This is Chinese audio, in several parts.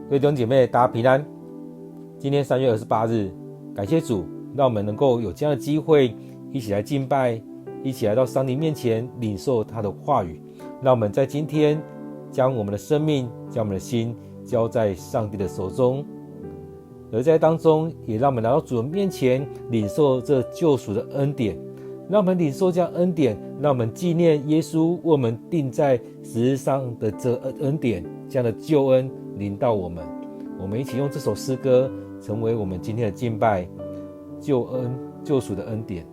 各位弟兄姐妹，大家平安。今天3月28日，感谢主，让我们能够有这样的机会，一起来敬拜，一起来到上帝面前领受他的话语。让我们在今天将我们的生命、将我们的心交在上帝的手中，而在当中也让我们来到主的面前，领受这救赎的恩典。让我们领受这样恩典，让我们纪念耶稣为我们钉在十字上的这恩典，这样的救恩临到我们。我们一起用这首诗歌成为我们今天的敬拜，救恩救赎的恩典。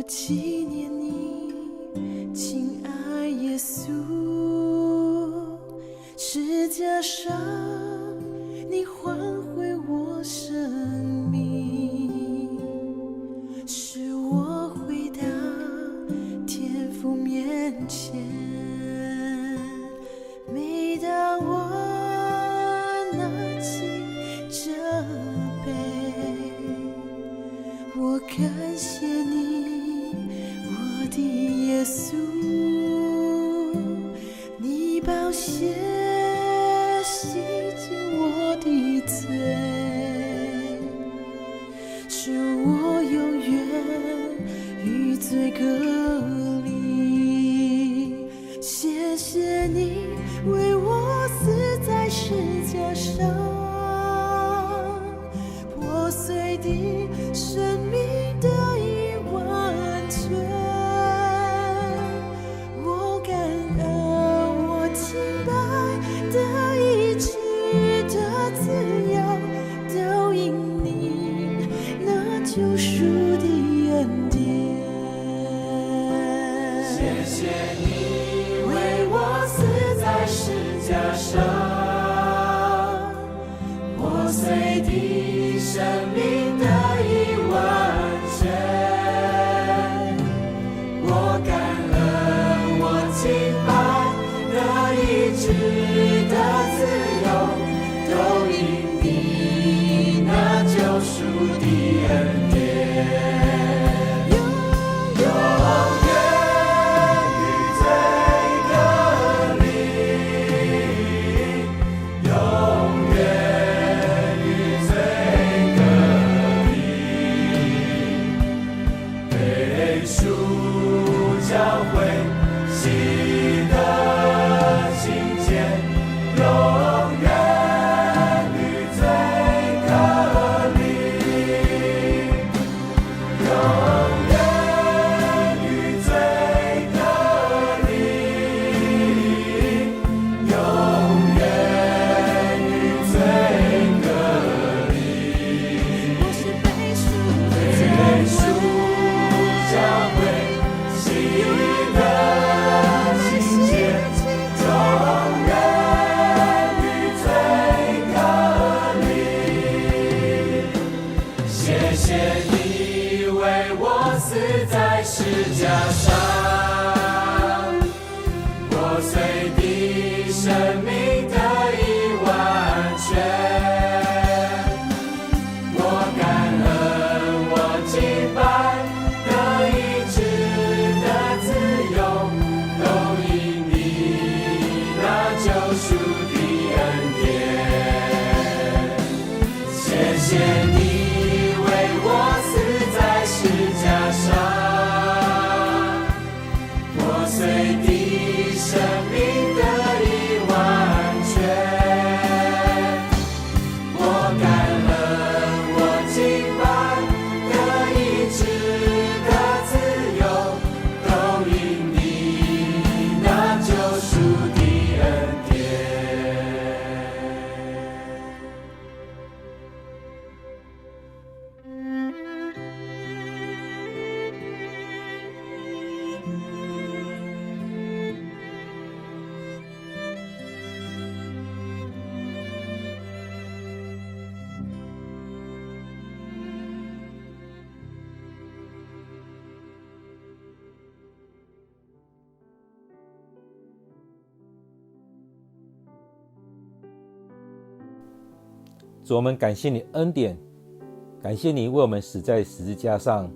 纪念你，亲爱耶稣，十架上你换回我生命，使我回到天父面前。每当我拿起这杯，我感谢你，耶稣，你宝血洗净我的罪，使我永远与罪隔离。谢谢你为我死在十架上，破碎的生命得以完全。救赎的恩典，谢谢你为我死在十架上，破碎的生命得以完全。我感恩，我敬拜，得医治的自由，都因你那救赎的恩典。主，我们感谢你恩典，感谢你为我们死在十字架上，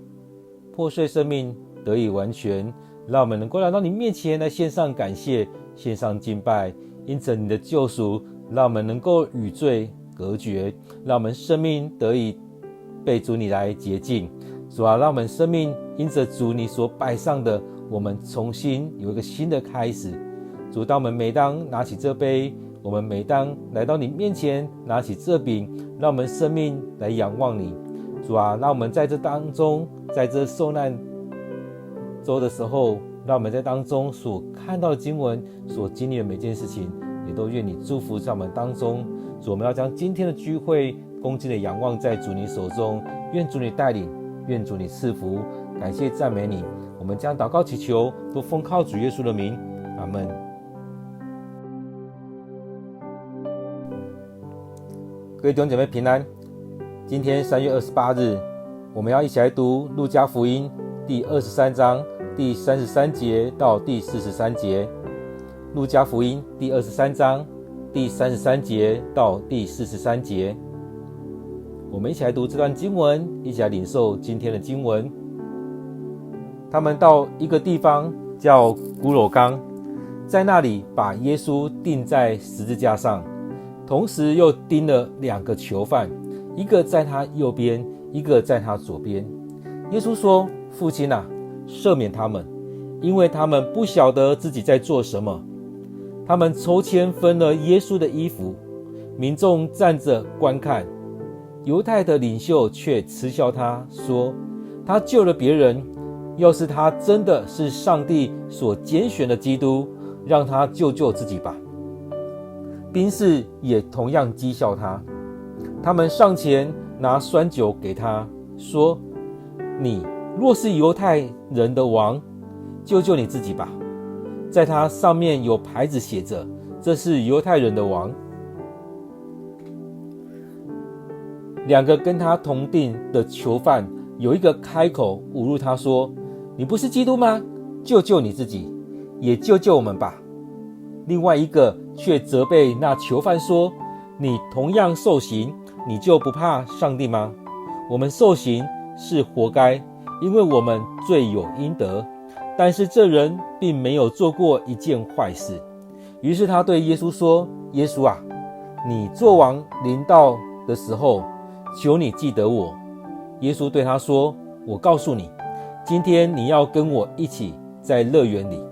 破碎生命得以完全，让我们能够来到你面前来献上感谢，献上敬拜。因着你的救赎，让我们能够与罪隔绝，让我们生命得以被主你来洁净。主啊，让我们生命因着主你所摆上的，我们重新有一个新的开始。主，当我们每当拿起这杯，我们每当来到你面前拿起这饼，让我们生命来仰望你。主啊，让我们在这当中，在这受难周的时候，让我们在当中所看到的经文，所经历的每件事情，也都愿你祝福在我们当中。主，我们要将今天的聚会恭敬的仰望在主你手中，愿主你带领，愿主你赐福。感谢赞美你，我们将祷告祈求都奉靠主耶稣的名，阿们。各位弟兄姐妹平安。今天3月28日，我们要一起来读路加福音第23章第33节到第43节。路加福音第23章第33节到第43节。我们一起来读这段经文，一起来领受今天的经文。他们到一个地方叫古裸冈，在那里把耶稣钉在十字架上，同时又钉了2个囚犯，一个在他右边，一个在他左边。耶稣说：父亲啊，赦免他们，因为他们不晓得自己在做什么。他们抽签分了耶稣的衣服，民众站着观看。犹太的领袖却嗤笑他，说：他救了别人，要是他真的是上帝所拣选的基督，让他救自己吧。兵士也同样讥笑他，他们上前拿酸酒给他，说：你若是犹太人的王，救你自己吧。在他上面有牌子写着，这是犹太人的王。2个跟他同定的囚犯，有一个开口侮辱他说：你不是基督吗？救你自己，也救我们吧。另外一个却责备那囚犯说：你同样受刑，你就不怕上帝吗？我们受刑是活该，因为我们罪有应得，但是这人并没有做过一件坏事。于是他对耶稣说：耶稣啊，你做王临到的时候，求你记得我。耶稣对他说：我告诉你，今天你要跟我一起在乐园里。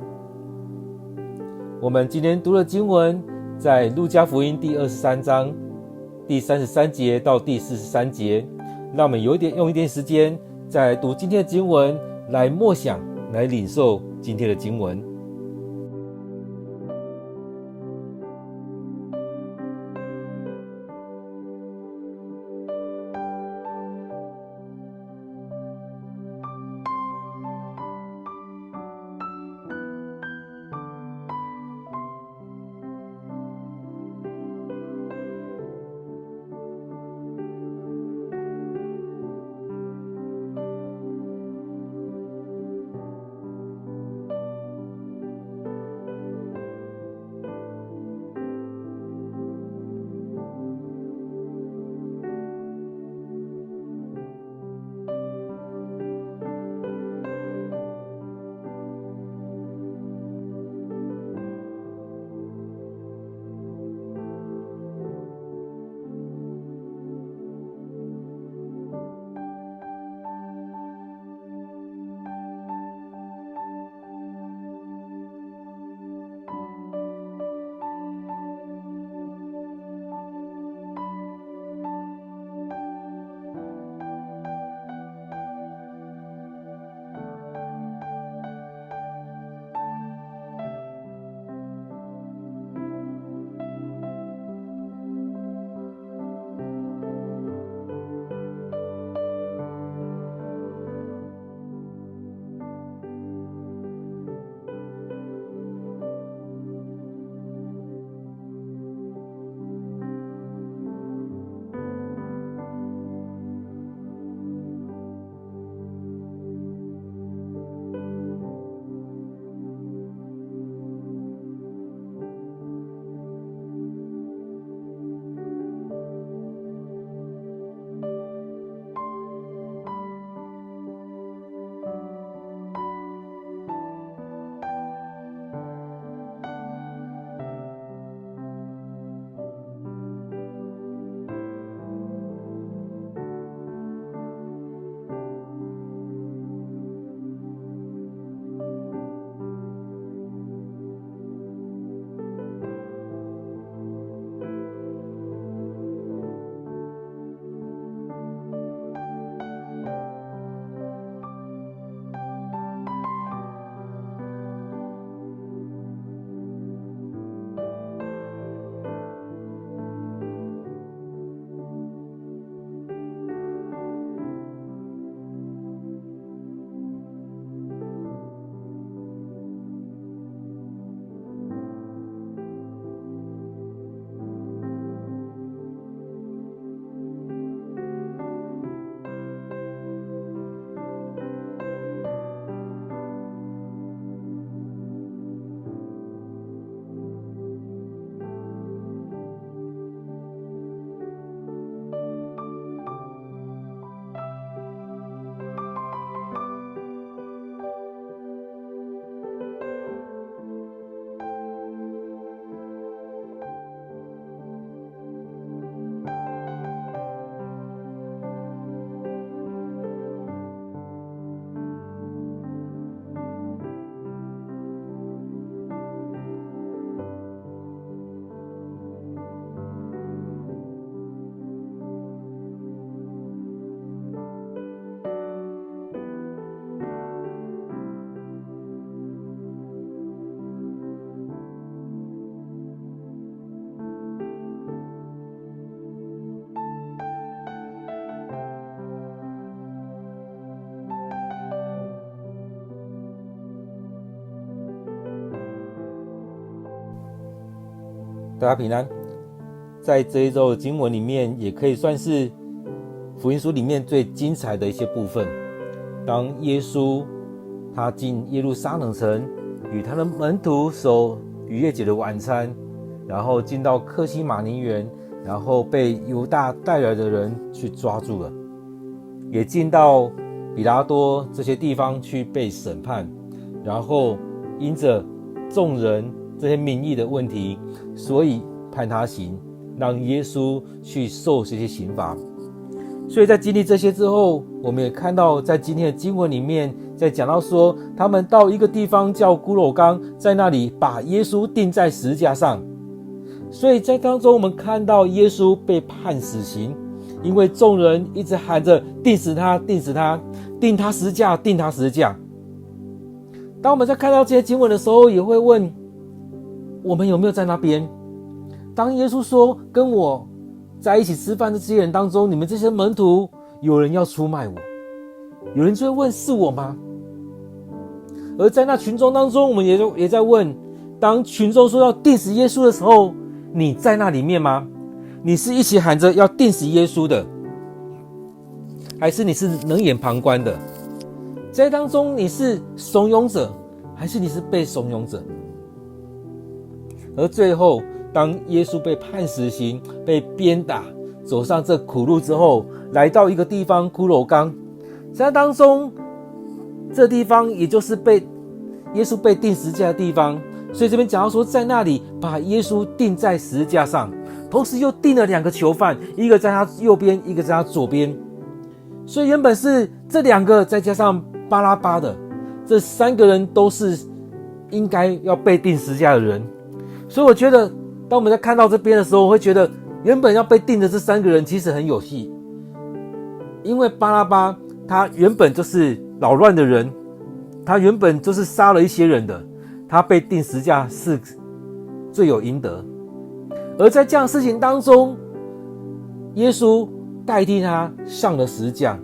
我们今天读的经文在路加福音第23章第33节到第43节。让我们用一点时间再读今天的经文，来默想，来领受今天的经文。大家平安。在这一周的经文里面，也可以算是福音书里面最精彩的一些部分。当耶稣他进耶路撒冷城，与他的门徒守逾越节的晚餐，然后进到客西马尼园，然后被犹大带来的人去抓住了，也进到比拉多这些地方去被审判，然后因着众人这些民意的问题，所以判他刑，让耶稣去受这些刑罚。所以在经历这些之后，我们也看到在今天的经文里面，在讲到说他们到一个地方叫骷髅冈，在那里把耶稣钉在十字架上。所以在当中我们看到耶稣被判死刑，因为众人一直喊着钉死他，钉死他，钉他十字架，钉他十字架。当我们在看到这些经文的时候，也会问我们有没有在那边。当耶稣说跟我在一起吃饭的这些人当中，你们这些门徒有人要出卖我，有人就会问是我吗？而在那群众当中，我们也在问，当群众说要钉死耶稣的时候，你在那里面吗？你是一起喊着要钉死耶稣的，还是你是冷眼旁观的？在当中你是怂恿者，还是你是被怂恿者？而最后当耶稣被判死刑，被鞭打，走上这苦路之后，来到一个地方骷髅冈，在当中这地方也就是耶稣被钉十字架的地方。所以这边讲到说，在那里把耶稣钉在十字架上，同时又钉了2个囚犯，一个在他右边，一个在他左边。所以原本是这2个再加上巴拉巴的，这3个人都是应该要被钉十字架的人。所以我觉得当我们在看到这边的时候，我会觉得原本要被钉的这3个人其实很有戏。因为巴拉巴他原本就是扰乱的人，他原本就是杀了一些人的，他被钉十字架是罪有应得。而在这样的事情当中，耶稣代替他上了十字架。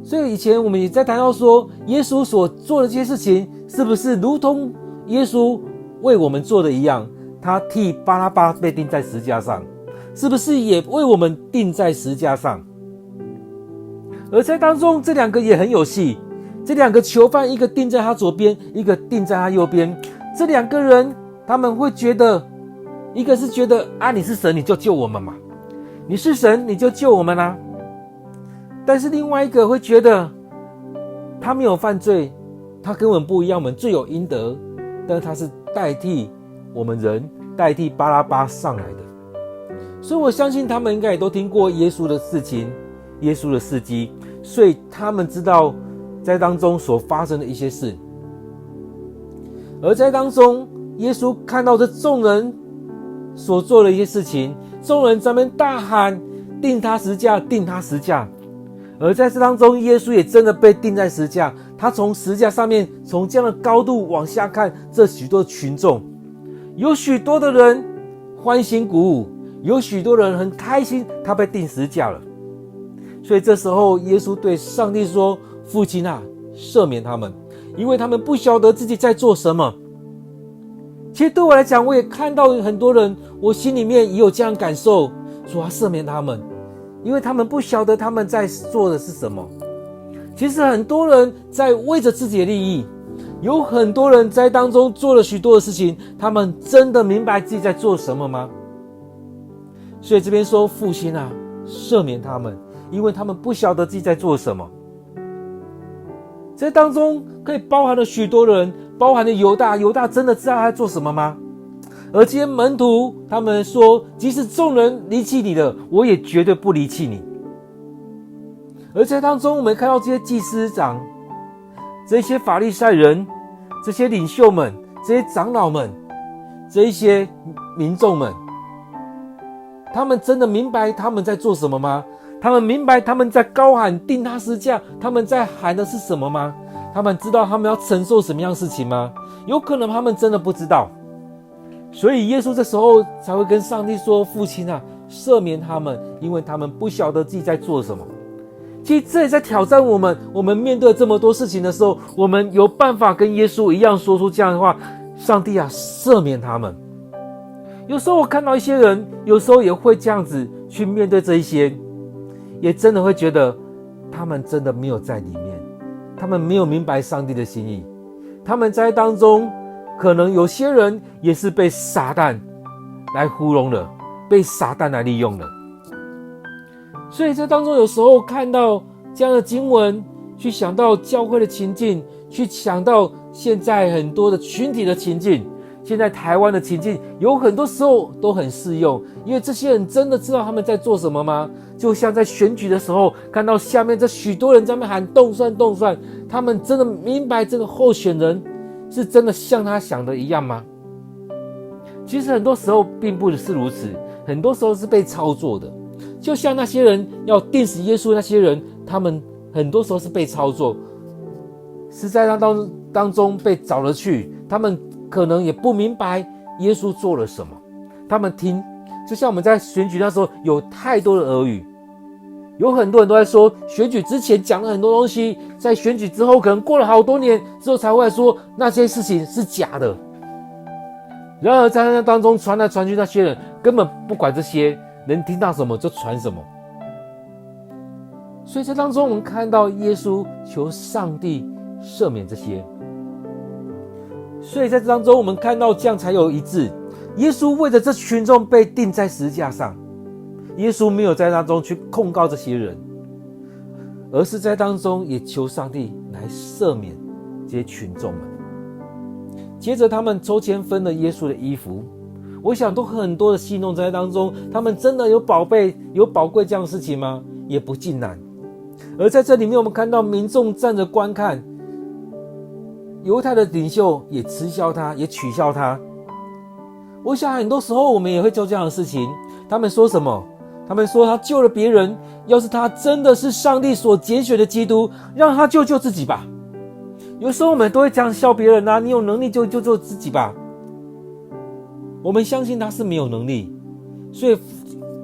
所以以前我们也在谈到说，耶稣所做的这些事情是不是如同耶稣为我们做的一样，他替巴拉巴被钉在十字架上，是不是也为我们钉在十字架上？而在当中这2个也很有戏，这2个囚犯，一个钉在他左边，一个钉在他右边。这2个人他们会觉得，一个是觉得你是神，你就救我们嘛，你是神你就救我们啊。但是另外一个会觉得他没有犯罪，他跟我们不一样，我们罪有应得，但是他是代替我们人，代替巴拉巴上来的。所以我相信他们应该也都听过耶稣的事情，耶稣的事迹，所以他们知道在当中所发生的一些事。而在当中耶稣看到这众人所做的一些事情，众人在那边大喊钉他十字架，钉他十字架。而在这当中耶稣也真的被钉在十字架，他从十字架上面从这样的高度往下看这许多群众，有许多的人欢欣鼓舞，有许多人很开心他被钉十字架了。所以这时候耶稣对上帝说，父亲啊，赦免他们，因为他们不晓得自己在做什么。其实对我来讲，我也看到很多人，我心里面也有这样感受，说赦免他们，因为他们不晓得他们在做的是什么。其实很多人在为着自己的利益，有很多人在当中做了许多的事情，他们真的明白自己在做什么吗？所以这边说，父亲啊，赦免他们，因为他们不晓得自己在做什么。这当中可以包含了许多人，包含了犹大真的知道他在做什么吗？而这些门徒他们说，即使众人离弃你了，我也绝对不离弃你。而在当中我们看到这些祭司长，这些法利赛人，这些领袖们，这些长老们，这些民众们，他们真的明白他们在做什么吗？他们明白他们在高喊钉他十字架，他们在喊的是什么吗？他们知道他们要承受什么样的事情吗？有可能他们真的不知道。所以耶稣这时候才会跟上帝说，父亲啊，赦免他们，因为他们不晓得自己在做什么。其实这也在挑战我们，我们面对这么多事情的时候，我们有办法跟耶稣一样说出这样的话，上帝啊，赦免他们。有时候我看到一些人，有时候也会这样子去面对这一些，也真的会觉得他们真的没有在里面，他们没有明白上帝的心意，他们在当中可能有些人也是被撒旦来糊弄了，被撒旦来利用了。所以在当中有时候看到这样的经文，去想到教会的情境，去想到现在很多的群体的情境，现在台湾的情境有很多时候都很适用，因为这些人真的知道他们在做什么吗？就像在选举的时候，看到下面这许多人在那边喊动算动算，他们真的明白这个候选人是真的像他想的一样吗？其实很多时候并不是如此，很多时候是被操作的。就像那些人要钉死耶稣，那些人他们很多时候是被操作，是在当中被找了去，他们可能也不明白耶稣做了什么，他们听，就像我们在选举那时候有太多的耳语，有很多人都在说选举之前讲了很多东西，在选举之后可能过了好多年之后才会说那些事情是假的。然而在那当中传来传去，那些人根本不管这些，能听到什么就传什么。所以在当中我们看到耶稣求上帝赦免这些，所以在这当中我们看到这样才有一致。耶稣为着这群众被钉在十字架上，耶稣没有在当中去控告这些人，而是在当中也求上帝来赦免这些群众们。接着他们抽签分了耶稣的衣服，我想都很多的戏弄在当中，他们真的有宝贵这样的事情吗？也不尽然。而在这里面我们看到民众站着观看，犹太的领袖也嗤笑他，也取笑他。我想很多时候我们也会做这样的事情。他们说什么？他们说他救了别人，要是他真的是上帝所拣选的基督，让他救自己吧。有时候我们都会这样笑别人啊，你有能力就救自己吧。我们相信他是没有能力，所以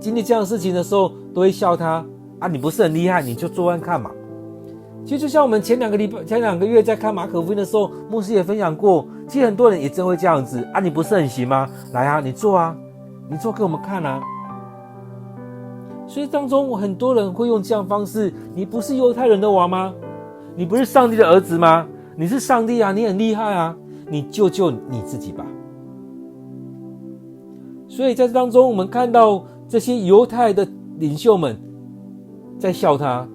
经历这样的事情的时候都会笑他啊，你不是很厉害，你就做看看嘛。其实就像我们前两个月在看马可福音的时候，牧师也分享过，其实很多人也真会这样子啊，你不是很行吗？来啊，你做啊，你做给我们看啊。所以当中很多人会用这样的方式，你不是犹太人的王吗？你不是上帝的儿子吗？你是上帝啊，你很厉害啊，你救你自己吧。所以在这当中我们看到这些犹太的领袖们在笑他，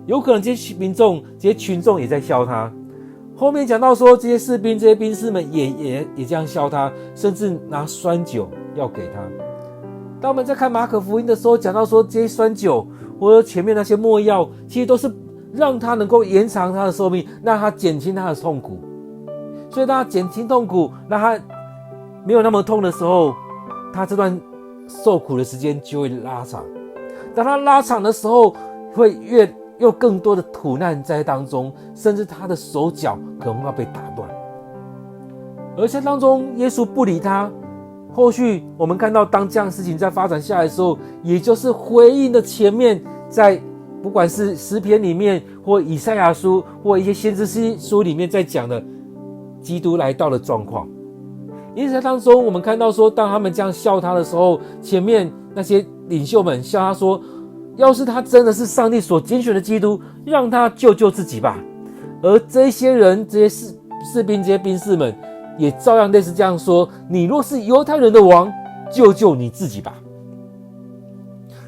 有可能这些民众这些群众也在笑他。后面讲到说这些士兵这些兵士们也这样笑他，甚至拿酸酒要给他。当我们在看马可福音的时候，讲到说这些酸酒或者前面那些没药，其实都是让他能够延长他的寿命，让他减轻他的痛苦。所以当他减轻痛苦，让他没有那么痛的时候，他这段受苦的时间就会拉长。当他拉长的时候，会有更多的苦难在当中，甚至他的手脚可能要被打断。而在当中耶稣不理他，后续我们看到当这样的事情在发展下来的时候，也就是回应的前面，在不管是诗篇里面或以赛亚书或一些先知书里面在讲的基督来到的状况。因此在当中我们看到说，当他们这样笑他的时候，前面那些领袖们笑他说，要是他真的是上帝所拣选的基督，让他救自己吧。而这些人这些士兵这些兵士们也照样类似这样说，你若是犹太人的王，救你自己吧。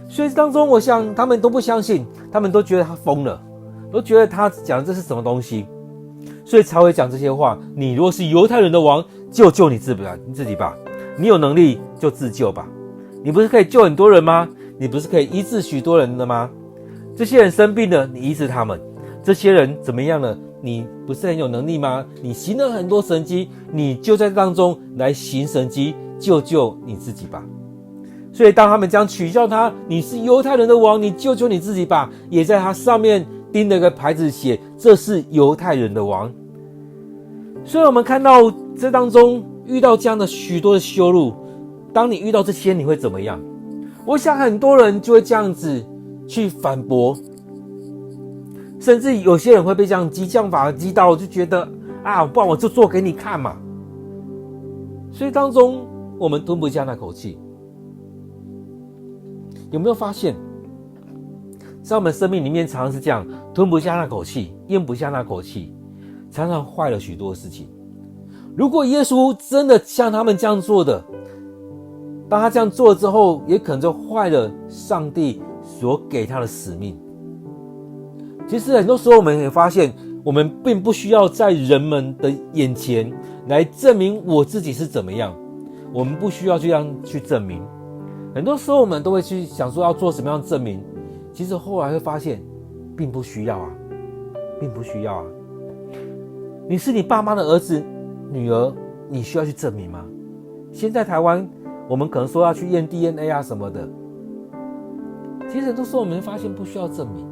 所以当中我想他们都不相信，他们都觉得他疯了，都觉得他讲的这是什么东西，所以才会讲这些话。你若是犹太人的王，救你自己吧，你有能力就自救吧。你不是可以救很多人吗？你不是可以医治许多人的吗？这些人生病了，你医治他们。这些人怎么样了？你不是很有能力吗？你行了很多神迹，你就在当中来行神迹，救你自己吧。所以当他们将取笑他，你是犹太人的王，你救你自己吧，也在他上面钉了个牌子写，这是犹太人的王。所以我们看到这当中遇到这样的许多的羞辱，当你遇到这些你会怎么样？我想很多人就会这样子去反驳，甚至有些人会被这样激将法激到，就觉得啊，不然我就做给你看嘛。所以当中我们吞不下那口气。有没有发现，在我们生命里面常常是这样，吞不下那口气，咽不下那口气，常常坏了许多事情。如果耶稣真的像他们这样做的，当他这样做之后，也可能就坏了上帝所给他的使命。其实很多时候我们也发现，我们并不需要在人们的眼前来证明我自己是怎么样，我们不需要这样去证明。很多时候我们都会去想说要做什么样的证明，其实后来会发现并不需要啊，并不需要啊。你是你爸妈的儿子女儿，你需要去证明吗？现在台湾我们可能说要去验 DNA 啊什么的，其实很多时候我们会发现不需要证明，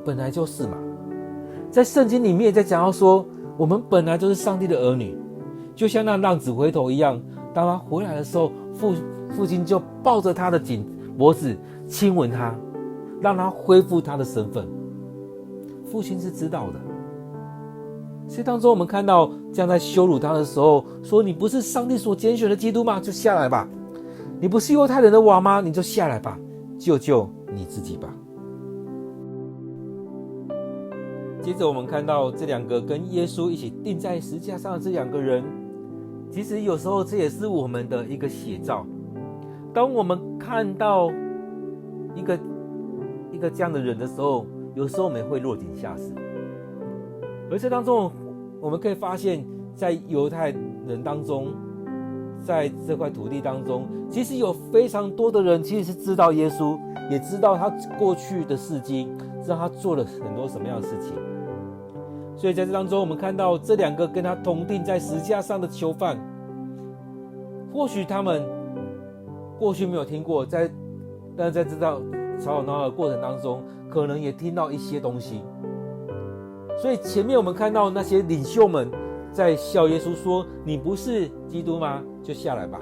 本来就是嘛。在圣经里面也在讲到说，我们本来就是上帝的儿女，就像那浪子回头一样，当他回来的时候，父亲就抱着他的脖子亲吻他，让他恢复他的身份。父亲是知道的。所以当中我们看到这样在羞辱他的时候，说你不是上帝所拣选的基督吗？就下来吧。你不是犹太人的王吗？你就下来吧，救救你自己吧。接着我们看到这两个跟耶稣一起钉在十字架上的这两个人，其实有时候这也是我们的一个写照。当我们看到一个这样的人的时候，有时候我们会落井下石。而这当中我们可以发现，在犹太人当中，在这块土地当中，其实有非常多的人其实是知道耶稣，也知道他过去的事迹，知道他做了很多什么样的事情。所以在这当中我们看到这两个跟他同钉在十字架上的囚犯，或许他们过去没有听过，但是在这道吵吵闹闹的过程当中，可能也听到一些东西。所以前面我们看到那些领袖们在笑耶稣说，你不是基督吗？就下来吧。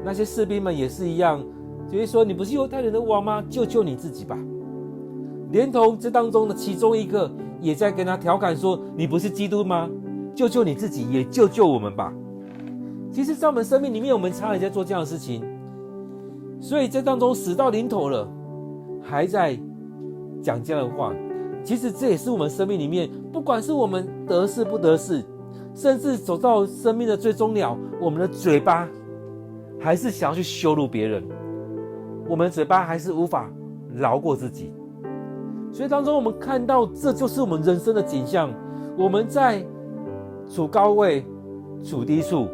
那些士兵们也是一样，就是说你不是犹太人的王吗？救救你自己吧。连同这当中的其中一个也在跟他调侃说，你不是基督吗？救救你自己，也救救我们吧。其实在我们生命里面，我们常常也在做这样的事情。所以在当中死到临头了，还在讲这样的话，其实这也是我们生命里面，不管是我们得势不得势，甚至走到生命的最终了，我们的嘴巴还是想要去羞辱别人，我们的嘴巴还是无法饶过自己。所以当中我们看到，这就是我们人生的景象。我们在处高位处低处，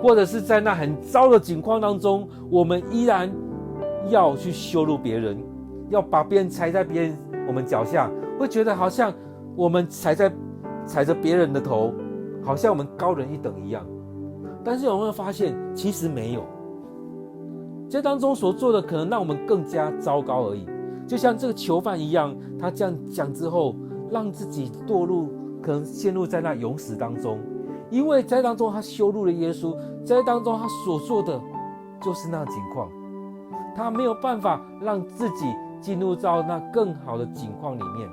或者是在那很糟的境况当中，我们依然要去羞辱别人，要把别人踩在我们脚下，会觉得好像我们踩着别人的头，好像我们高人一等一样。但是有没有发现，其实没有，这当中所做的可能让我们更加糟糕而已。就像这个囚犯一样，他这样讲之后，让自己堕入，可能陷入在那永死当中。因为在当中他羞辱了耶稣，在当中他所做的就是那情况，他没有办法让自己进入到那更好的境况里面。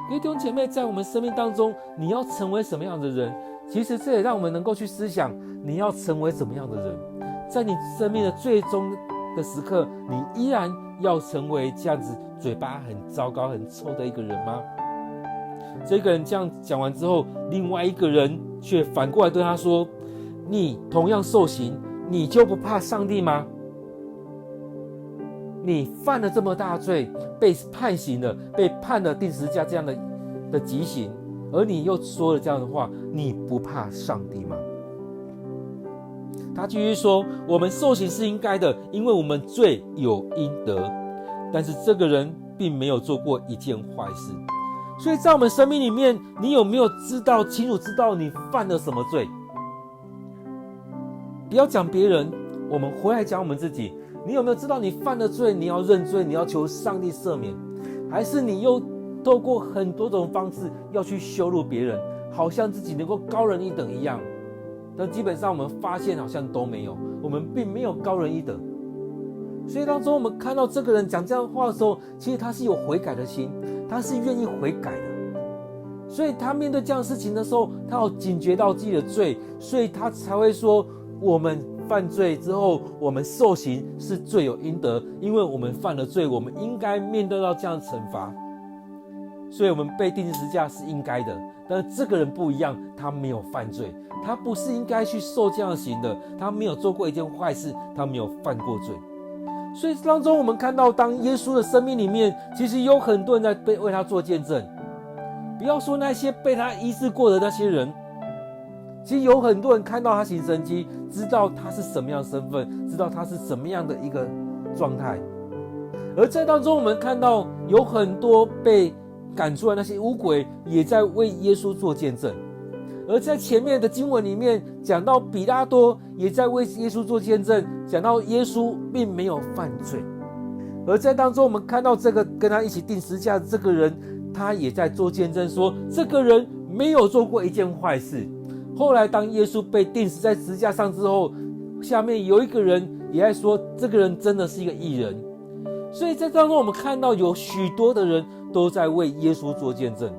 因为弟兄姐妹，在我们生命当中，你要成为什么样的人，其实这也让我们能够去思想，你要成为什么样的人。在你生命的最终的时刻，你依然要成为这样子嘴巴很糟糕很臭的一个人吗？这个人这样讲完之后，另外一个人却反过来对他说，你同样受刑，你就不怕上帝吗？你犯了这么大罪，被判刑了，被判了钉十字架这样的极刑，而你又说了这样的话，你不怕上帝吗？他继续说，我们受刑是应该的，因为我们罪有应得。但是这个人并没有做过一件坏事。所以在我们生命里面，你有没有清楚知道你犯了什么罪？不要讲别人，我们回来讲我们自己。你有没有知道你犯了罪，你要认罪，你要求上帝赦免？还是你又透过很多种方式要去羞辱别人，好像自己能够高人一等一样？但基本上我们发现好像都没有，我们并没有高人一等。所以当中我们看到这个人讲这样的话的时候，其实他是有悔改的心，他是愿意悔改的。所以他面对这样的事情的时候，他有警觉到自己的罪，所以他才会说，我们犯罪之后，我们受刑是罪有应得，因为我们犯了罪，我们应该面对到这样的惩罚，所以我们被钉十字架是应该的。但是这个人不一样，他没有犯罪，他不是应该去受这样的刑的，他没有做过一件坏事，他没有犯过罪。所以当中我们看到，当耶稣的生命里面，其实有很多人在为他做见证。不要说那些被他医治过的那些人，其实有很多人看到他行神迹，知道他是什么样的身份，知道他是什么样的一个状态。而在当中我们看到有很多被赶出来那些污鬼也在为耶稣做见证。而在前面的经文里面讲到比拉多也在为耶稣做见证，讲到耶稣并没有犯罪。而在当中我们看到这个跟他一起钉十字架的这个人，他也在做见证说这个人没有做过一件坏事。后来当耶稣被钉死在十字架上之后，下面有一个人也在说这个人真的是一个义人。所以在当中我们看到有许多的人都在为耶稣做见证。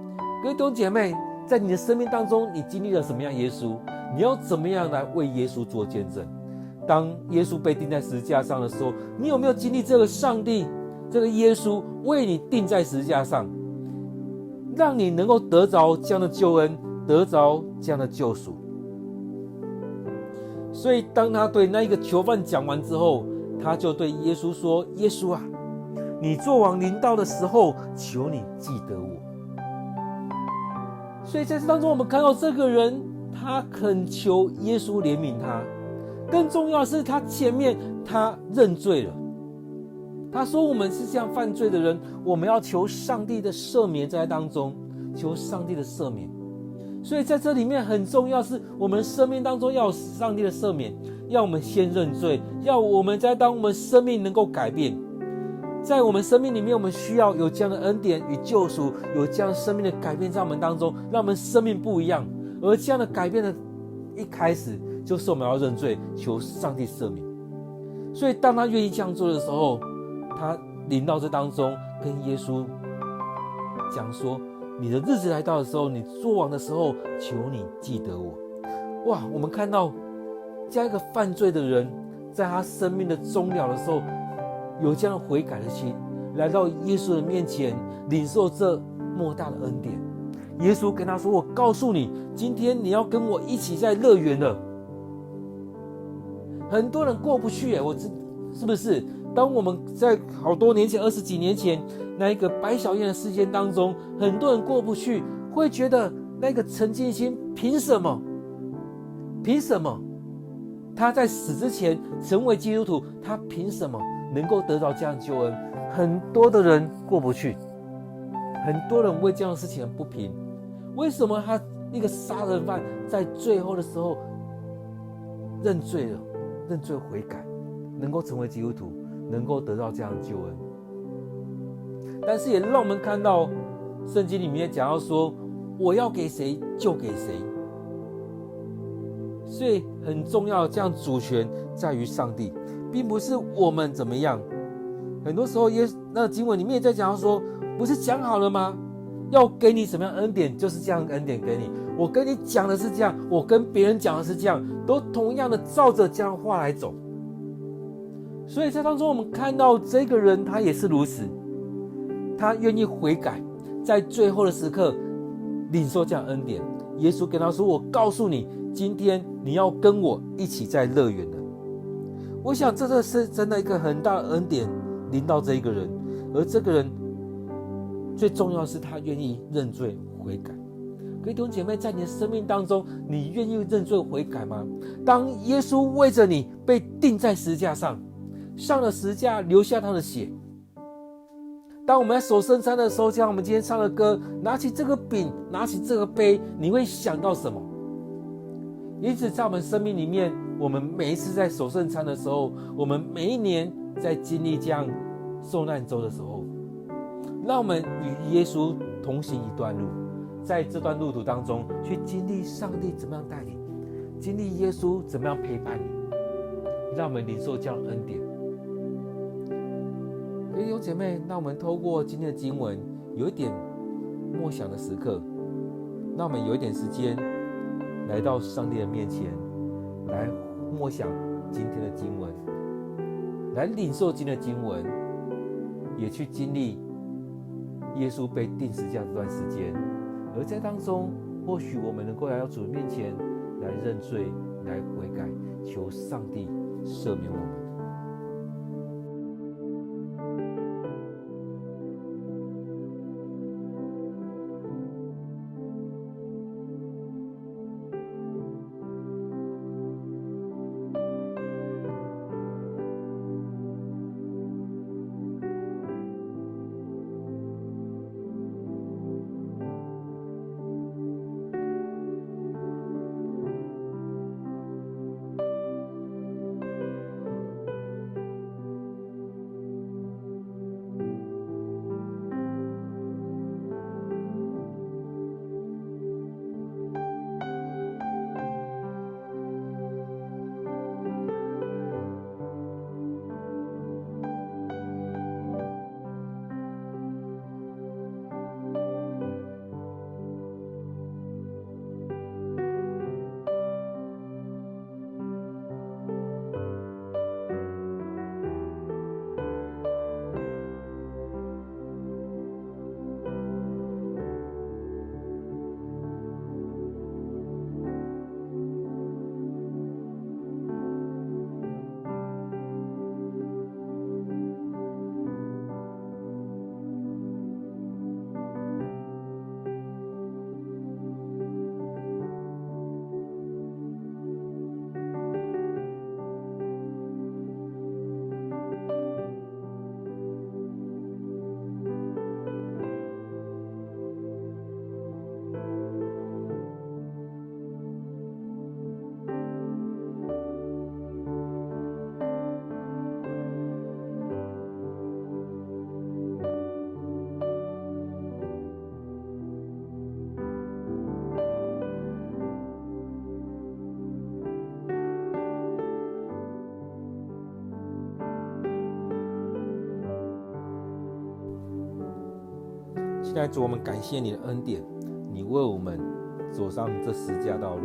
各位弟兄姐妹，在你的生命当中，你经历了什么样耶稣？你要怎么样来为耶稣做见证？当耶稣被钉在十字架上的时候，你有没有经历这个上帝，这个耶稣为你钉在十字架上，让你能够得着这样的救恩，得着这样的救赎？所以当他对那一个囚犯讲完之后，他就对耶稣说：耶稣啊，你作王临到的时候，求你记得我。所以在这当中我们看到这个人，他恳求耶稣怜悯他。更重要的是，他前面他认罪了，他说我们是这样犯罪的人，我们要求上帝的赦免，在当中求上帝的赦免。所以在这里面很重要是，我们生命当中要有上帝的赦免，要我们先认罪，要我们在当我们生命能够改变。在我们生命里面，我们需要有这样的恩典与救赎，有这样生命的改变在我们当中，让我们生命不一样。而这样的改变的一开始，就是我们要认罪，求上帝赦免。所以当他愿意这样做的时候，他临到这当中，跟耶稣讲说：你的日子来到的时候，你作王的时候，求你记得我。哇，我们看到这样一个犯罪的人，在他生命的终了的时候，有这样的悔改的心，来到耶稣的面前，领受这莫大的恩典。耶稣跟他说：我告诉你，今天你要跟我一起在乐园了。很多人过不去，是不是？当我们在好多年前，20几年前那一个白小燕的事件当中，很多人过不去，会觉得那个陈进兴凭什么？凭什么？他在死之前成为基督徒，他凭什么能够得到这样的救恩？很多的人过不去，很多人为这样的事情很不平。为什么他一个杀人犯在最后的时候认罪了，认罪悔改，能够成为基督徒，能够得到这样的救恩？但是也让我们看到圣经里面讲到说，我要给谁就给谁。所以很重要，这样主权在于上帝，并不是我们怎么样。很多时候那个经文里面也在讲到说，不是讲好了吗？要给你什么样的恩典，就是这样的恩典给你。我跟你讲的是这样，我跟别人讲的是这样，都同样的照着这样的话来走。所以在当中我们看到这个人他也是如此，他愿意悔改，在最后的时刻领受这样的恩典。耶稣跟他说：我告诉你，今天你要跟我一起在乐园了。我想这是真的一个很大的恩典临到这一个人，而这个人最重要的是他愿意认罪悔改。各位弟兄姐妹，在你的生命当中，你愿意认罪悔改吗？当耶稣为着你被钉在十字架上，上了十字架流下他的血，当我们在守圣餐的时候，像我们今天唱的歌，拿起这个饼，拿起这个杯，你会想到什么？因此在我们生命里面，我们每一次在守圣餐的时候，我们每一年在经历这样受难周的时候，让我们与耶稣同行一段路，在这段路途当中去经历上帝怎么样带领，经历耶稣怎么样陪伴你，让我们领受这样的恩典。各位弟兄姐妹，让我们透过今天的经文，有一点默想的时刻，让我们有一点时间来到上帝的面前，来默想今天的经文，来领受今天的经文，也去经历耶稣被钉十字架这段时间。而在当中，或许我们能够来到主的面前来认罪，来悔改，求上帝赦免我们。现在主，我们感谢你的恩典，你为我们走上这十字架道路，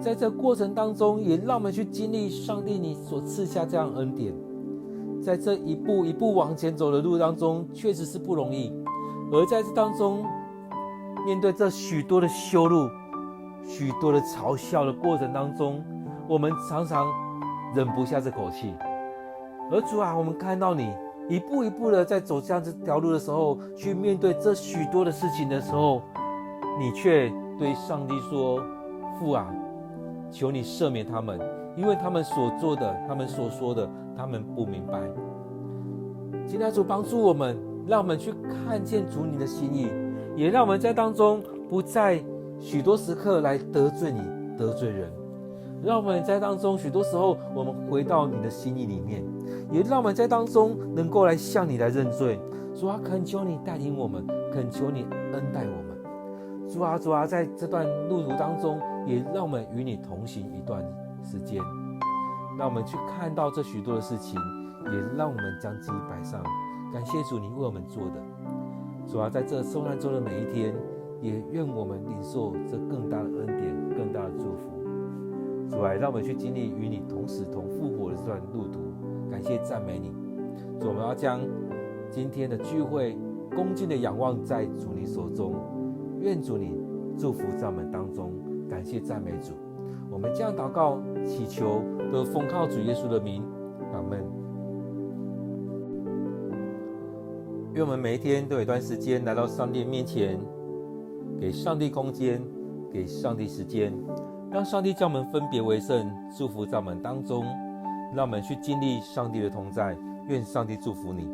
在这过程当中，也让我们去经历上帝你所赐下这样恩典。在这一步一步往前走的路当中，确实是不容易。而在这当中，面对这许多的羞辱、许多的嘲笑的过程当中，我们常常忍不下这口气。而主啊，我们看到你一步一步的在走这样这条路的时候，去面对这许多的事情的时候，你却对上帝说：父啊，求你赦免他们，因为他们所做的，他们所说的，他们不明白。今天主帮助我们，让我们去看见主你的心意，也让我们在当中不在许多时刻来得罪你、得罪人。让我们在当中许多时候，我们回到你的心意里面，也让我们在当中能够来向你来认罪。主啊，恳求你带领我们，恳求你恩待我们。主啊，在这段路途当中，也让我们与你同行一段时间，让我们去看到这许多的事情，也让我们将自己摆上。感谢主，你为我们做的。主啊，在这受难中的每一天，也愿我们领受这更大的恩典、更大的祝福。主啊，让我们去经历与你同死同复活的这段路途。感谢赞美你。主，我们要将今天的聚会恭敬的仰望在主你手中，愿主你祝福在我们当中。感谢赞美主。我们这样祷告祈求，都奉靠主耶稣的名，阿们。愿我们每一天都有一段时间来到上帝面前，给上帝空间，给上帝时间，让上帝将我们分别为圣，祝福在我们当中，让我们去经历上帝的同在。愿上帝祝福你。